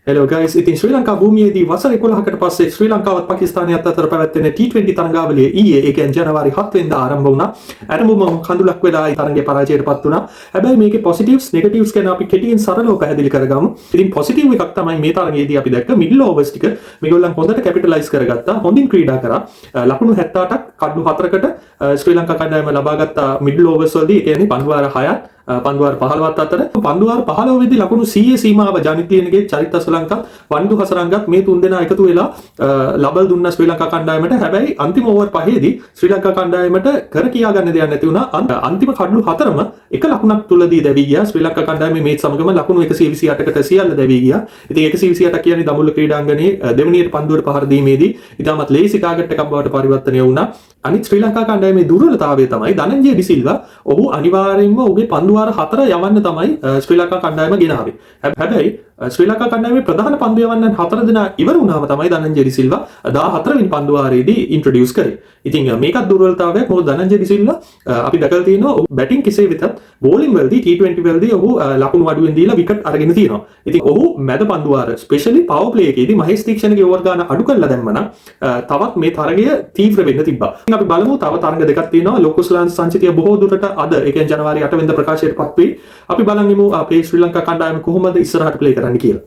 Hello guys, ඉතින් ශ්‍රී ලංකා භූමියේදී වසර 11කට පස්සේ ශ්‍රී ලංකාවත් පාකිස්තානයත් අතර පැවැත්වෙන T20 තරඟාවලිය ඊයේ ඒ කියන්නේ ජනවාරි 7 වෙනිදා ආරම්භ වුණා. ආරම්භම කඳුලක් වෙලා ඒ තරඟේ පරාජයටපත් වුණා. හැබැයි මේකේ positives negatives ගැන අපි කෙටියෙන් සරලව පැහැදිලි කරගමු. ඉතින් positive එකක් තමයි මේ තරඟයේදී අපි දැක්ක middle overs ටික මේගොල්ලන් හොඳට capitalize කරගත්තා. හොඳින් ක්‍රීඩා කරා. ලකුණු 78ක් කඩු 4කට ශ්‍රී ලංකා කණ්ඩායම ලබාගත් middle overs වලදී ඒ කියන්නේ පන්දුවාර 6ක් පන්දුවාර 15ත් අතර පන්දුවාර 15 වෙදි ලකුණු 100 සීමාව ජනිතියනගේ චරිත අසලංකත් වන්දු හසරංගත් මේ තුන් දෙනා එකතු වෙලා ලබල් දුන්න ශ්‍රී ලංකා කණ්ඩායමට. හැබැයි අන්තිම ඕවර් පහේදී ශ්‍රී ලංකා කණ්ඩායමට කර කියා ගන්න දෙයක් නැති වුණා. අන්තිම කඩලු හතරම එක ලකුණක් තුලදී දැවි ගියා. ශ්‍රී ලංකා කණ්ඩායමේ මේ සමගම ලකුණු 128කට සියල්ල දැවි ගියා. ඉතින් 128ක් කියන්නේ දඹුල්ල ක්‍රීඩාංගණයේ දෙවනියට පන්දුවට පහර දීමේදී ඉතාමත් ලේසි ටාගට් එකක් බවට පරිවර්තනය වුණා. අනිත් ශ්‍රී ලංකා කණ්ඩායමේ දුර්වලතාවය තමයි ධනංජය ඩිසිල්වා. ඔහු අනිවාර්යයෙන්ම ඔහුගේ පන්දුවාර 4 යවන්න තමයි ශ්‍රී ලංකා කණ්ඩායම ගෙනාවේ. හැබැයි ශ්‍රී ලංකා කණ්ඩායමේ ප්‍රධාන පන්දු යවන්නන් 4 දෙනා ඉවර වුණාම තමයි ධනංජය ඩිසිල්වා 14 වෙනි පන්දුවාරයේදී ඉන්ට්‍රොඩියුස් කරේ. ඉතින් මේකත් දුර්වලතාවයක්. මොකද ධනංජය ඩිසිල්වා අපි දැකලා තියෙනවා ඔහු බැටිං කෙසේ වෙතත් බෝලිං වලදී T20 වලදී ඔහු ලකුණු අඩුවෙන් දීලා විකට් අරගෙන තියෙනවා. ඉතින් ඔහු මැද පන්දුවාර ස්පෙෂලි පවර් ප්ලේ එකේදී මහේෂ් තීක්ෂණගේ ඕවර් ගාන අඩු කරලා දැම්මනම් තවත් මේ තරගය තීව්‍ර වෙන්න තිබ්බා. ඉතින් අපි බලමු තව තරග දෙකක් තියෙනවා. ලෝකුස්ලාන් සංචිතිය බොහෝ දුරට අද ඒ කියන්නේ ජනවාරි 8 වෙනිදා ප්‍රකාශයටපත් වෙයි. අපි බලන්නිමු අපේ ශ්‍රී ලංකා කණ්ඩායම කොහොමද ඉස්සරහට ප්ලේ කරන්න කියලා.